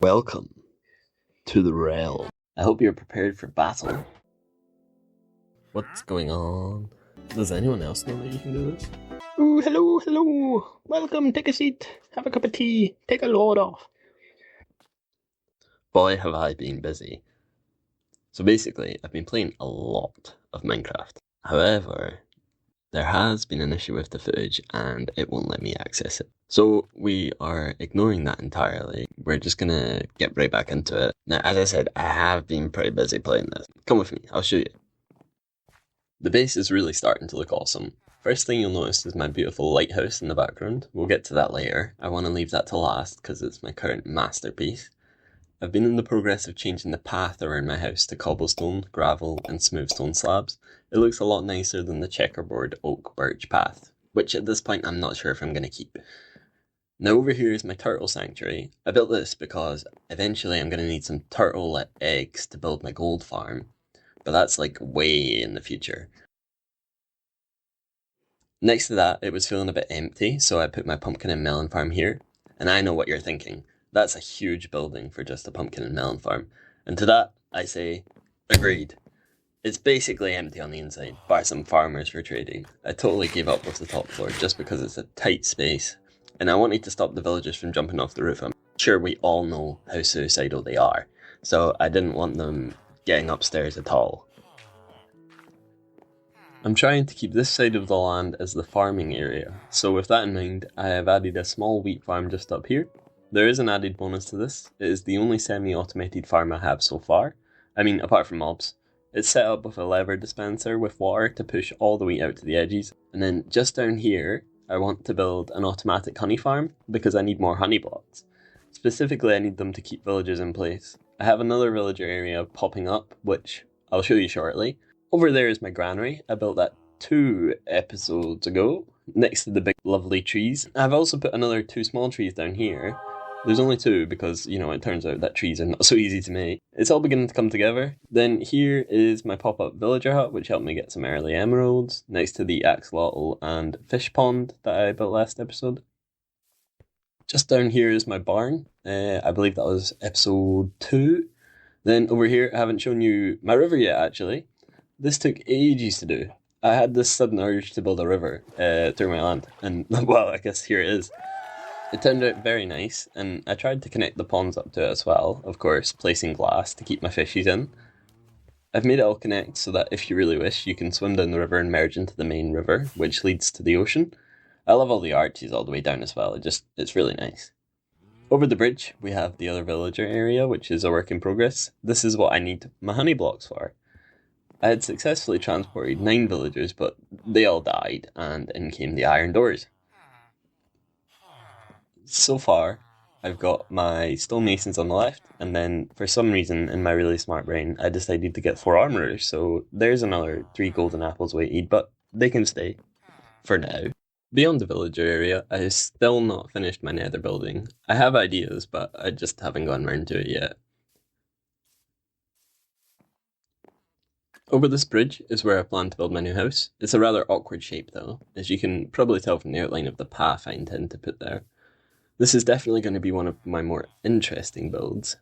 Welcome to the realm. I hope you're prepared for battle. What's going on? Does anyone else know that you can do this? Ooh, hello. Welcome, take a seat, have a cup of tea, take a load off. Boy, have I been busy. So basically, I've been playing a lot of Minecraft. However, there has been an issue with the footage and it won't let me access it. So we are ignoring that entirely. We're just gonna get right back into it. Now, as I said, I have been pretty busy playing this. Come with me, I'll show you. The base is really starting to look awesome. First thing you'll notice is my beautiful lighthouse in the background. We'll get to that later. I want to leave that to last because it's my current masterpiece. I've been in the progress of changing the path around my house to cobblestone, gravel and smooth stone slabs. It looks a lot nicer than the checkerboard oak birch path, which at this point I'm not sure if I'm going to keep. Now over here is my turtle sanctuary. I built this because eventually I'm going to need some turtle eggs to build my gold farm, but that's like way in the future. Next to that, it was feeling a bit empty, so I put my pumpkin and melon farm here. And I know what you're thinking. That's a huge building for just a pumpkin and melon farm. And to that, I say, agreed. It's basically empty on the inside, bar some farmers for trading. I totally gave up with the top floor just because it's a tight space. And I wanted to stop the villagers from jumping off the roof. I'm sure we all know how suicidal they are. So I didn't want them getting upstairs at all. I'm trying to keep this side of the land as the farming area, so with that in mind, I have added a small wheat farm just up here. There is an added bonus to this. It is the only semi-automated farm I have so far. I mean, apart from mobs. It's set up with a lever dispenser with water to push all the wheat out to the edges. And then just down here, I want to build an automatic honey farm because I need more honey blocks. Specifically, I need them to keep villagers in place. I have another villager area popping up, which I'll show you shortly. Over there is my granary. I built that 2 episodes ago, next to the big lovely trees. I've also put another 2 small trees down here. There's only 2 because, it turns out that trees are not so easy to make. It's all beginning to come together. Then here is my pop-up villager hut, which helped me get some early emeralds, next to the axolotl and fish pond that I built last episode. Just down here is my barn. I believe that was episode 2. Then over here, I haven't shown you my river yet, actually. This took ages to do. I had this sudden urge to build a river through my land, and well, I guess here it is. It turned out very nice, and I tried to connect the ponds up to it as well, of course, placing glass to keep my fishies in. I've made it all connect so that if you really wish, you can swim down the river and merge into the main river, which leads to the ocean. I love all the arches all the way down as well, it's really nice. Over the bridge, we have the other villager area, which is a work in progress. This is what I need my honey blocks for. I had successfully transported 9 villagers, but they all died, and in came the iron doors. So far, I've got my stonemasons on the left, and then for some reason in my really smart brain, I decided to get 4 armorers, so there's another 3 golden apples waited, but they can stay for now. Beyond the villager area, I have still not finished my nether building. I have ideas, but I just haven't gone round to it yet. Over this bridge is where I plan to build my new house. It's a rather awkward shape though, as you can probably tell from the outline of the path I intend to put there. This is definitely going to be one of my more interesting builds.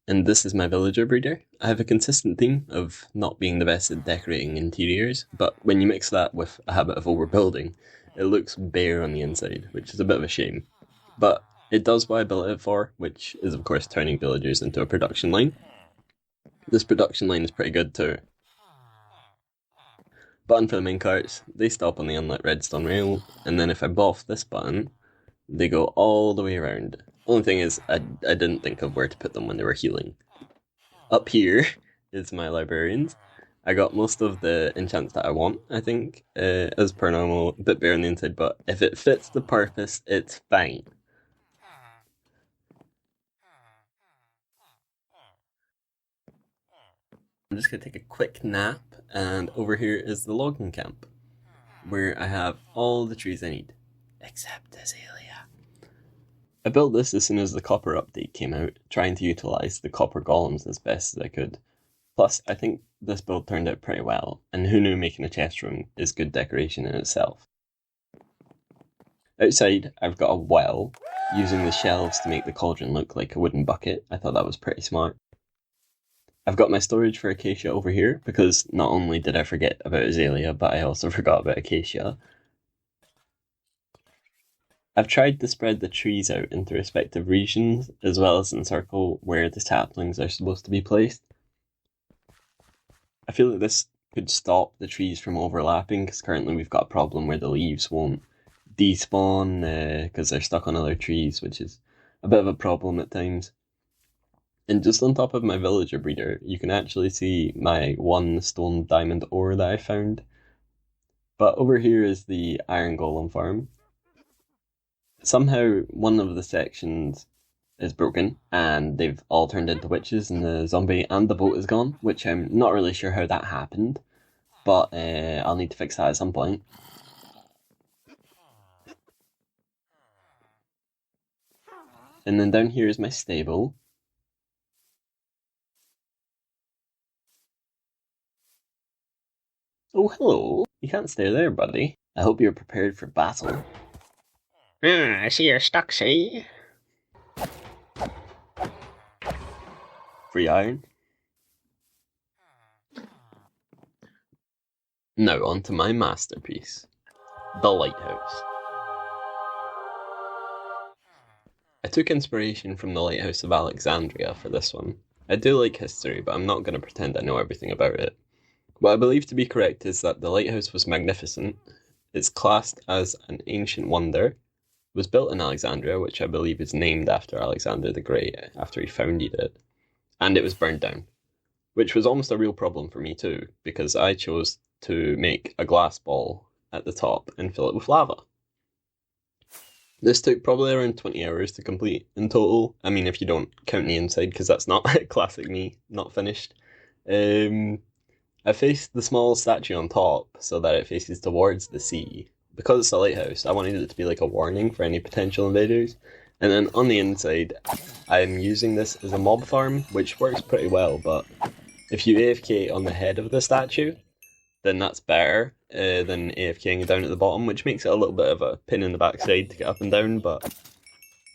And this is my villager breeder. I have a consistent theme of not being the best at decorating interiors, but when you mix that with a habit of overbuilding, it looks bare on the inside, which is a bit of a shame. But it does what I built it for, which is of course turning villagers into a production line. This production line is pretty good too. Button for the main carts, they stop on the unlit redstone rail, and then if I buff this button, they go all the way around. Only thing is, I didn't think of where to put them when they were healing. Up here is my librarians. I got most of the enchants that I want, I think, as per normal, a bit bare on the inside, but if it fits the purpose, it's fine. I'm just going to take a quick nap, and over here is the logging camp, where I have all the trees I need, except Azalea. I built this as soon as the copper update came out, trying to utilise the copper golems as best as I could. Plus, I think this build turned out pretty well, and who knew making a chest room is good decoration in itself. Outside, I've got a well, using the shelves to make the cauldron look like a wooden bucket. I thought that was pretty smart. I've got my storage for acacia over here, because not only did I forget about azalea, but I also forgot about acacia. I've tried to spread the trees out into respective regions, as well as encircle where the saplings are supposed to be placed. I feel like this could stop the trees from overlapping, because currently we've got a problem where the leaves won't despawn because they're stuck on other trees, which is a bit of a problem at times. And just on top of my villager breeder, you can actually see my one stone diamond ore that I found. But over here is the iron golem farm. Somehow one of the sections is broken and they've all turned into witches and the zombie and the boat is gone, which I'm not really sure how that happened, but I'll need to fix that at some point. And then down here is my stable. Oh, hello. You can't stay there, buddy. I hope you're prepared for battle. I see you're stuck, see? Free iron. Now on to my masterpiece, the lighthouse. I took inspiration from the Lighthouse of Alexandria for this one. I do like history, but I'm not going to pretend I know everything about it. What I believe to be correct is that the lighthouse was magnificent, it's classed as an ancient wonder, was built in Alexandria, which I believe is named after Alexander the Great, after he founded it, and it was burned down, which was almost a real problem for me too, because I chose to make a glass ball at the top and fill it with lava. This took probably around 20 hours to complete in total. I mean, if you don't count the inside, because that's not classic me, not finished. I faced the small statue on top so that it faces towards the sea. Because it's a lighthouse, I wanted it to be like a warning for any potential invaders. And then on the inside, I'm using this as a mob farm, which works pretty well, but if you AFK on the head of the statue, then that's better than AFKing down at the bottom, which makes it a little bit of a pin in the backside to get up and down, but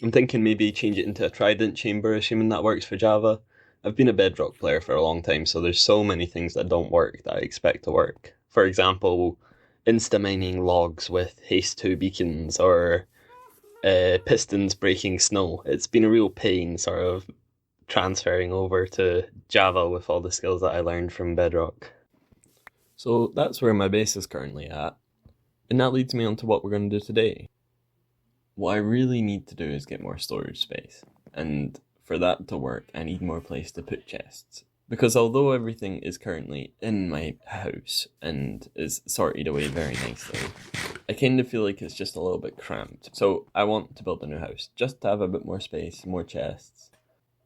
I'm thinking maybe change it into a trident chamber, assuming that works for Java. I've been a Bedrock player for a long time, so there's so many things that don't work that I expect to work. For example, insta-mining logs with haste 2 beacons, or pistons breaking snow. It's been a real pain sort of transferring over to Java with all the skills that I learned from Bedrock. So that's where my base is currently at, and that leads me on to what we're going to do today. What I really need to do is get more storage space, and for that to work I need more place to put chests. Because although everything is currently in my house and is sorted away very nicely, I kind of feel like it's just a little bit cramped. So I want to build a new house, just to have a bit more space, more chests.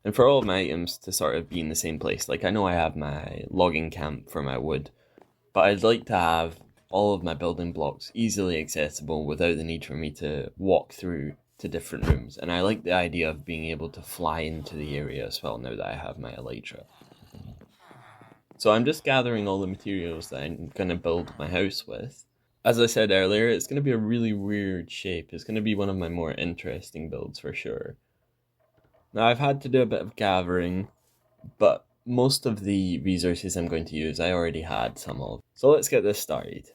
And for all of my items to sort of be in the same place. Like, I know I have my logging camp for my wood, but I'd like to have all of my building blocks easily accessible without the need for me to walk through to different rooms. And I like the idea of being able to fly into the area as well now that I have my elytra. So I'm just gathering all the materials that I'm going to build my house with. As I said earlier, it's going to be a really weird shape. It's going to be one of my more interesting builds for sure. Now I've had to do a bit of gathering, but most of the resources I'm going to use I already had some of. So let's get this started.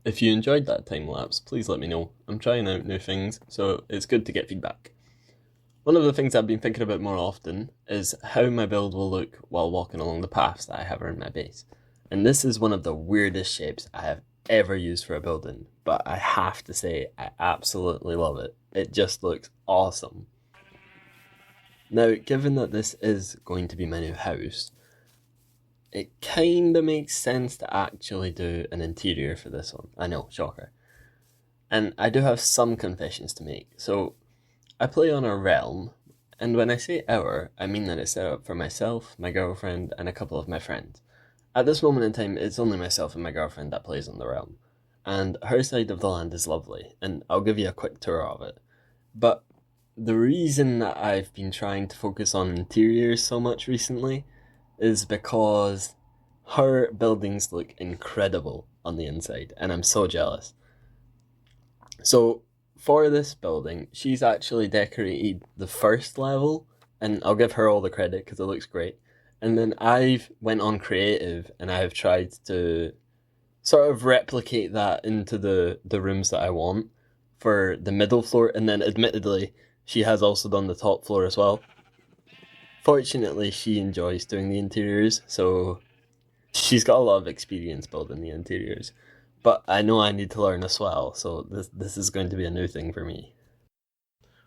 If you enjoyed that time lapse, please let me know. I'm trying out new things, so it's good to get feedback. One of the things I've been thinking about more often is how my build will look while walking along the paths that I have around my base. And this is one of the weirdest shapes I have ever used for a building, but I have to say I absolutely love it. It just looks awesome. Now, given that this is going to be my new house, it kinda makes sense to actually do an interior for this one. I know, shocker. And I do have some confessions to make. So, I play on a realm, and when I say our, I mean that it's set up for myself, my girlfriend, and a couple of my friends. At this moment in time, it's only myself and my girlfriend that plays on the realm. And her side of the land is lovely, and I'll give you a quick tour of it. But the reason that I've been trying to focus on interiors so much recently is because her buildings look incredible on the inside, and I'm so jealous. So, for this building, she's actually decorated the first level, and I'll give her all the credit because it looks great. And then I've went on creative, and I've tried to sort of replicate that into the rooms that I want for the middle floor, and then admittedly, she has also done the top floor as well. Fortunately, she enjoys doing the interiors, so she's got a lot of experience building the interiors. But I know I need to learn as well, so this is going to be a new thing for me.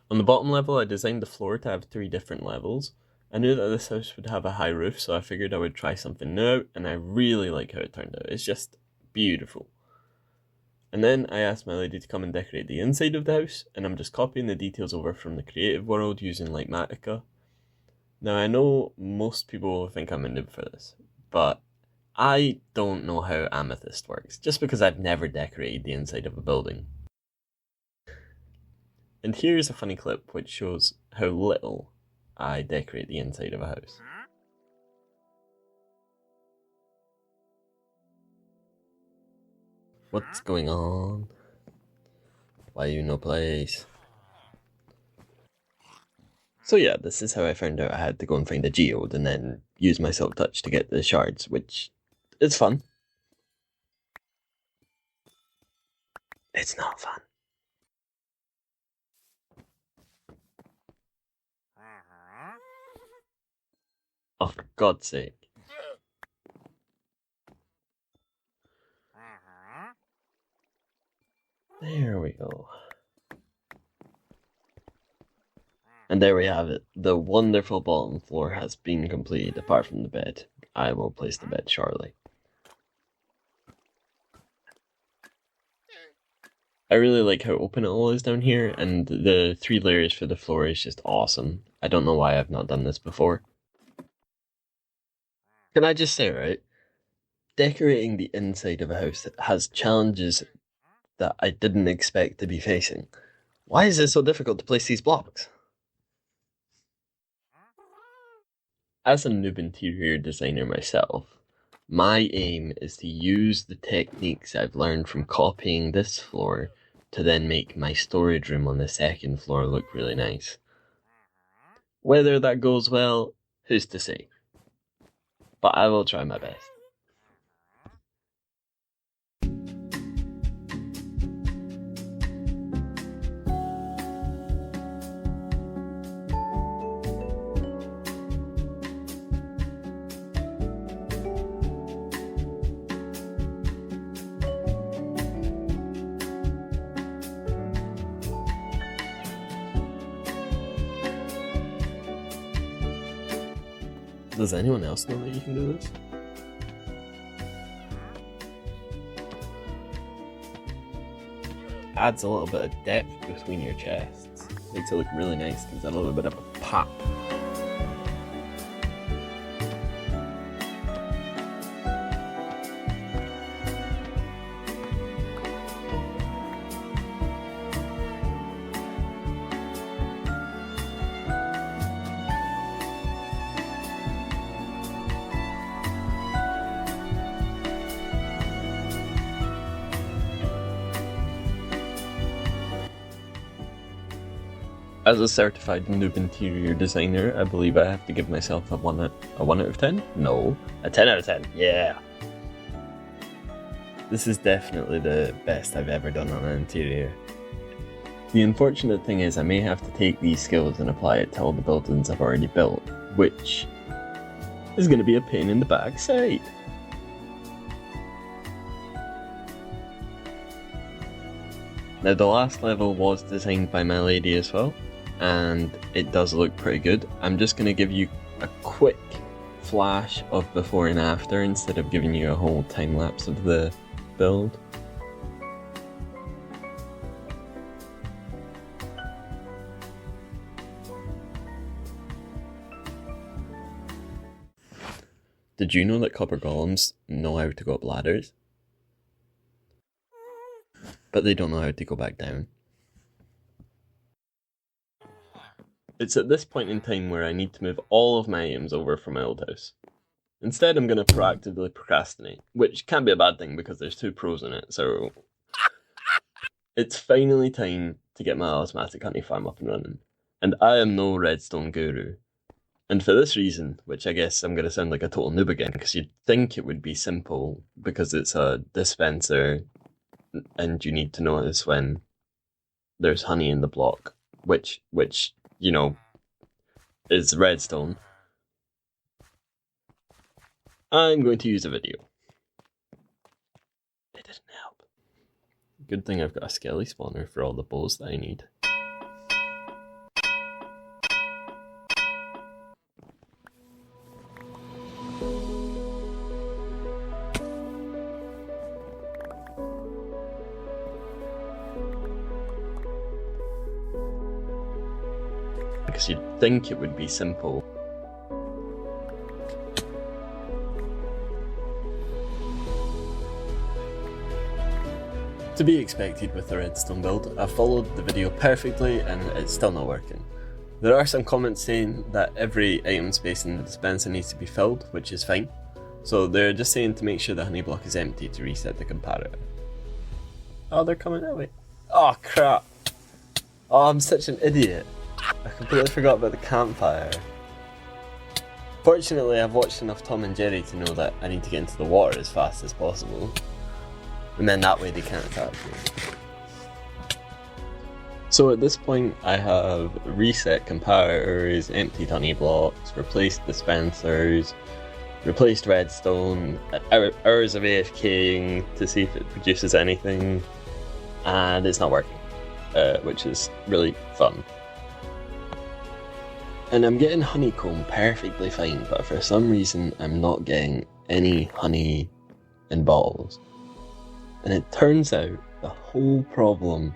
On the bottom level, I designed the floor to have 3 different levels. I knew that this house would have a high roof, so I figured I would try something new, and I really like how it turned out. It's just beautiful. And then I asked my lady to come and decorate the inside of the house, and I'm just copying the details over from the creative world using Matica. Now I know most people think I'm a noob for this, but I don't know how amethyst works, just because I've never decorated the inside of a building. And here's a funny clip which shows how little I decorate the inside of a house. What's going on? Why you no place? So yeah, this is how I found out I had to go and find a geode and then use my silk touch to get the shards, which is fun. It's not fun. Oh, for God's sake. There we go. And there we have it. The wonderful bottom floor has been completed, apart from the bed. I will place the bed shortly. I really like how open it all is down here, and the 3 layers for the floor is just awesome. I don't know why I've not done this before. Can I just say, right? Decorating the inside of a house has challenges that I didn't expect to be facing. Why is it so difficult to place these blocks? As a noob interior designer myself, my aim is to use the techniques I've learned from copying this floor to then make my storage room on the second floor look really nice. Whether that goes well, who's to say? But I will try my best. Does anyone else know that you can do this? Adds a little bit of depth between your chests. Makes it look really nice, gives it a little bit of a pop. As a certified noob interior designer, I believe I have to give myself a 1 out of 10? No, a 10 out of 10, yeah! This is definitely the best I've ever done on an interior. The unfortunate thing is I may have to take these skills and apply it to all the buildings I've already built, which is going to be a pain in the backside. Now the last level was designed by my lady as well, and it does look pretty good. I'm just going to give you a quick flash of before and after instead of giving you a whole time lapse of the build. Did you know that copper golems know how to go up ladders? But they don't know how to go back down. It's at this point in time where I need to move all of my items over from my old house. Instead, I'm going to proactively procrastinate, which can be a bad thing because there's 2 pros in it, so... It's finally time to get my automatic honey farm up and running. And I am no redstone guru. And for this reason, which I guess I'm going to sound like a total noob again, because you'd think it would be simple, because it's a dispenser, and you need to notice when there's honey in the block, which you know, is redstone. I'm going to use a video. It didn't help. Good thing I've got a skelly spawner for all the bows that I need. Because you'd think it would be simple. To be expected with the redstone build, I've followed the video perfectly and it's still not working. There are some comments saying that every item space in the dispenser needs to be filled, which is fine. So they're just saying to make sure the honey block is empty to reset the comparator. Oh, they're coming that way. Oh crap. Oh, I'm such an idiot. I completely forgot about the campfire. Fortunately, I've watched enough Tom and Jerry to know that I need to get into the water as fast as possible. And then that way they can't attack me. So at this point I have reset comparators, emptied honey blocks, replaced dispensers, replaced redstone, hours of AFKing to see if it produces anything, and it's not working, which is really fun. And I'm getting honeycomb perfectly fine, but for some reason I'm not getting any honey in bottles. And it turns out the whole problem,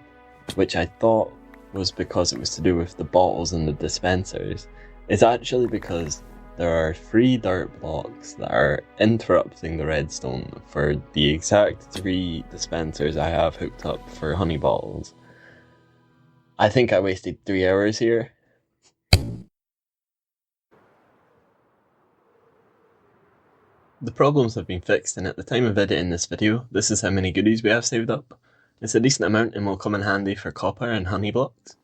which I thought was because it was to do with the bottles and the dispensers, is actually because there are 3 dirt blocks that are interrupting the redstone for the exact 3 dispensers I have hooked up for honey bottles. I think I wasted 3 hours here. The problems have been fixed, and at the time of editing this video, this is how many goodies we have saved up. It's a decent amount and will come in handy for copper and honey blocks.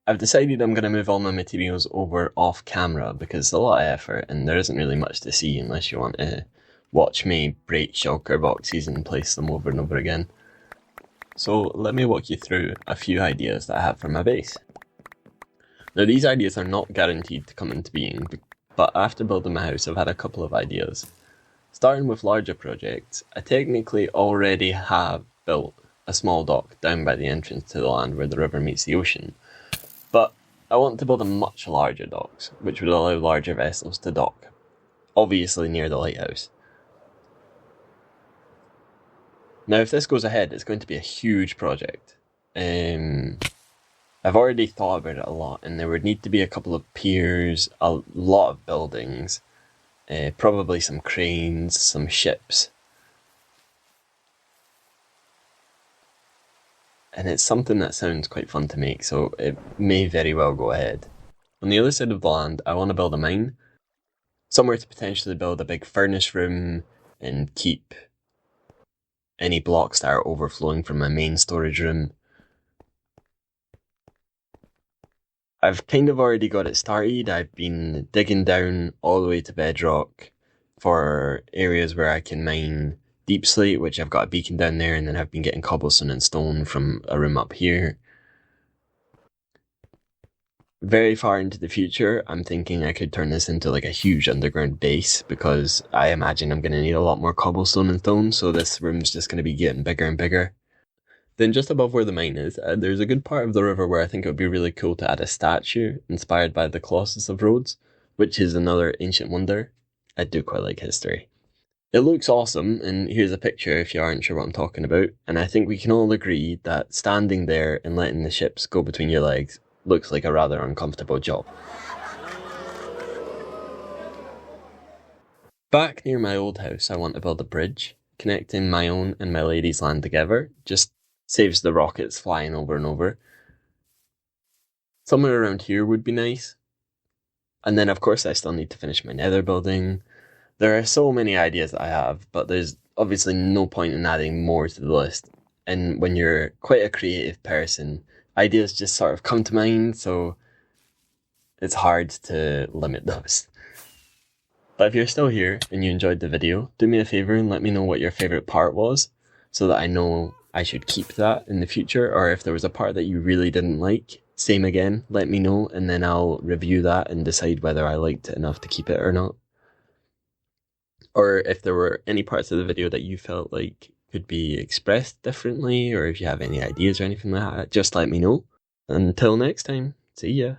I've decided I'm going to move all my materials over off camera because it's a lot of effort and there isn't really much to see unless you want to watch me break shulker boxes and place them over and over again. So let me walk you through a few ideas that I have for my base. Now these ideas are not guaranteed to come into being, but after building my house I've had a couple of ideas. Starting with larger projects, I technically already have built a small dock down by the entrance to the land where the river meets the ocean, but I want to build a much larger dock, which would allow larger vessels to dock, obviously near the lighthouse. Now if this goes ahead, it's going to be a huge project. I've already thought about it a lot, and there would need to be a couple of piers, a lot of buildings, probably some cranes, some ships. And it's something that sounds quite fun to make, so it may very well go ahead. On the other side of the land, I want to build a mine, somewhere to potentially build a big furnace room and keep any blocks that are overflowing from my main storage room. I've kind of already got it started. I've been digging down all the way to bedrock for areas where I can mine deep slate, which I've got a beacon down there, and then I've been getting cobblestone and stone from a room up here. Very far into the future, I'm thinking I could turn this into like a huge underground base, because I imagine I'm going to need a lot more cobblestone and stone, so this room's just going to be getting bigger and bigger. Then just above where the mine is, there's a good part of the river where I think it would be really cool to add a statue inspired by the Colossus of Rhodes, which is another ancient wonder. I do quite like history. It looks awesome, and here's a picture if you aren't sure what I'm talking about, and I think we can all agree that standing there and letting the ships go between your legs looks like a rather uncomfortable job. Back near my old house, I want to build a bridge, connecting my own and my lady's land together. Just saves the rockets flying over and over. Somewhere around here would be nice. And then, of course, I still need to finish my nether building. There are so many ideas that I have, but there's obviously no point in adding more to the list. And when you're quite a creative person, ideas just sort of come to mind, so it's hard to limit those. But if you're still here and you enjoyed the video, do me a favour and let me know what your favourite part was, so that I know I should keep that in the future, or if there was a part that you really didn't like, same again, let me know, and then I'll review that and decide whether I liked it enough to keep it or not. Or if there were any parts of the video that you felt like could be expressed differently, or if you have any ideas or anything like that, just let me know. Until next time, see ya.